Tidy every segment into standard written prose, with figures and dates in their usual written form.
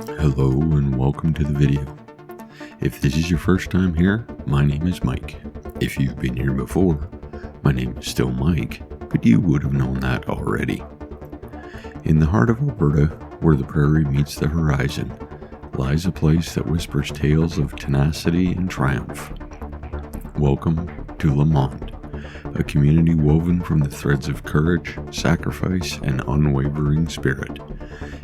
Hello and welcome to the video. If this is your first time here, my name is Mike. If you've been here before, my name is still Mike, but you would have known that already. In the heart of Alberta, where the prairie meets the horizon, lies a place that whispers tales of tenacity and triumph. Welcome to Lamont, a community woven from the threads of courage, sacrifice, and unwavering spirit.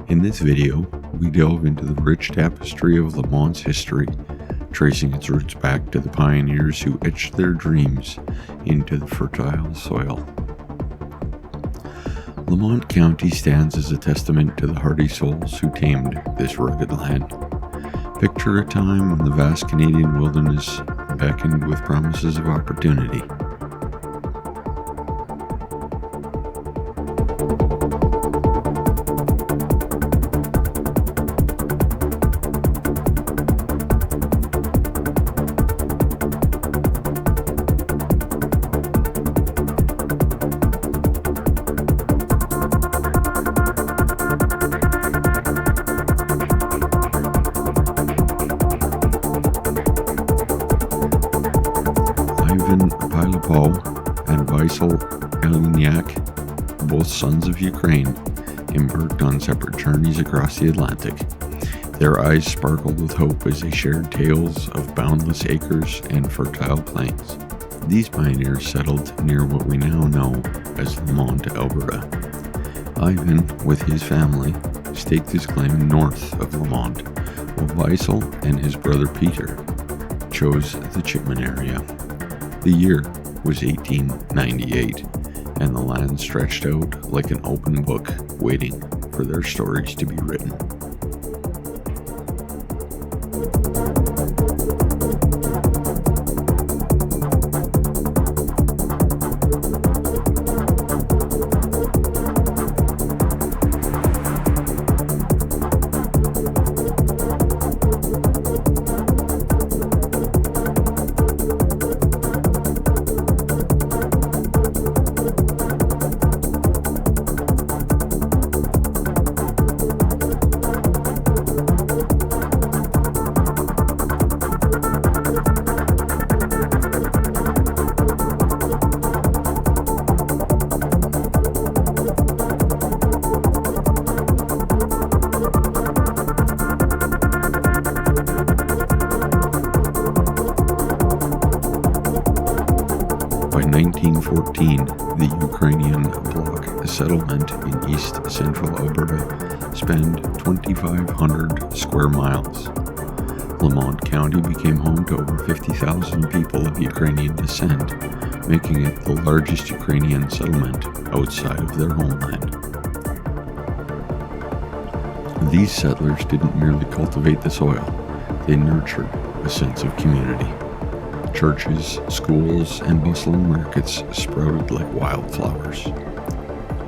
In this video, we delve into the rich tapestry of Lamont's history, tracing its roots back to the pioneers who etched their dreams into the fertile soil. Lamont County stands as a testament to the hardy souls who tamed this rugged land. Picture a time when the vast Canadian wilderness beckoned with promises of opportunity. And Lamont, both sons of Ukraine, embarked on separate journeys across the Atlantic. Their eyes sparkled with hope as they shared tales of boundless acres and fertile plains. These pioneers settled near what we now know as Lamont, Alberta. Ivan, with his family, staked his claim north of Lamont, while Weissel and his brother Peter chose the Chipman area. The year was 1898, and the land stretched out like an open book, waiting for their stories to be written. By 1914, the Ukrainian bloc settlement in east central Alberta spanned 2,500 square miles. Lamont County became home to over 50,000 people of Ukrainian descent, making it the largest Ukrainian settlement outside of their homeland. These settlers didn't merely cultivate the soil, they nurtured a sense of community. Churches, schools, and bustling markets sprouted like wildflowers.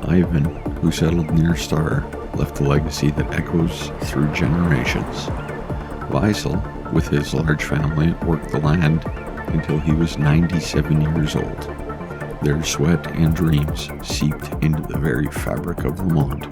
Ivan, who settled near Star, left a legacy that echoes through generations. Weissel, with his large family, worked the land until he was 97 years old. Their sweat and dreams seeped into the very fabric of Lamont.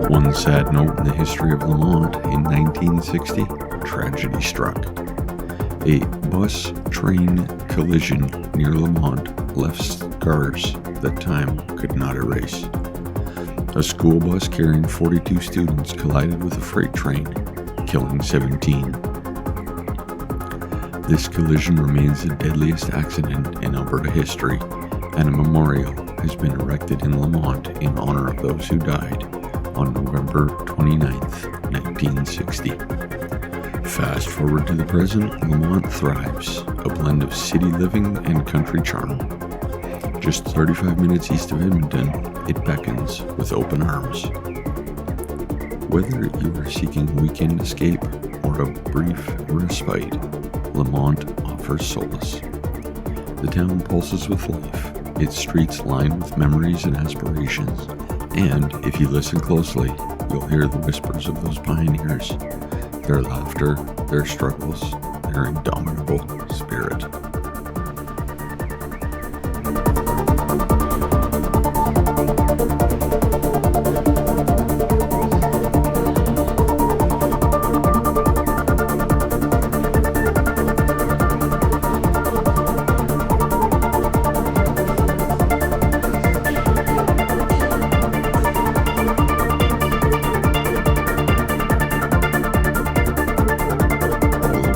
One sad note in the history of Lamont, in 1960, tragedy struck. A bus-train collision near Lamont left scars that time could not erase. A school bus carrying 42 students collided with a freight train, killing 17. This collision remains the deadliest accident in Alberta history, and a memorial has been erected in Lamont in honor of those who died on November 29, 1960. Fast forward to the present, Lamont thrives, a blend of city living and country charm. Just 35 minutes east of Edmonton, it beckons with open arms. Whether you are seeking weekend escape or a brief respite, Lamont offers solace. The town pulses with life, its streets lined with memories and aspirations, and if you listen closely, you'll hear the whispers of those pioneers, their laughter, their struggles, their indomitable spirit.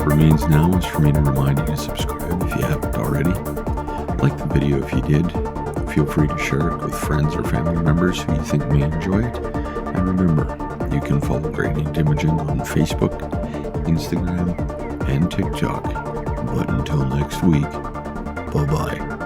Remains now is for me to remind you to subscribe if you haven't already. Like the video if you did. Feel free to share it with friends or family members who you think may enjoy it. And remember, you can follow Gradient Imaging on Facebook, Instagram, and TikTok. But until next week, bye-bye.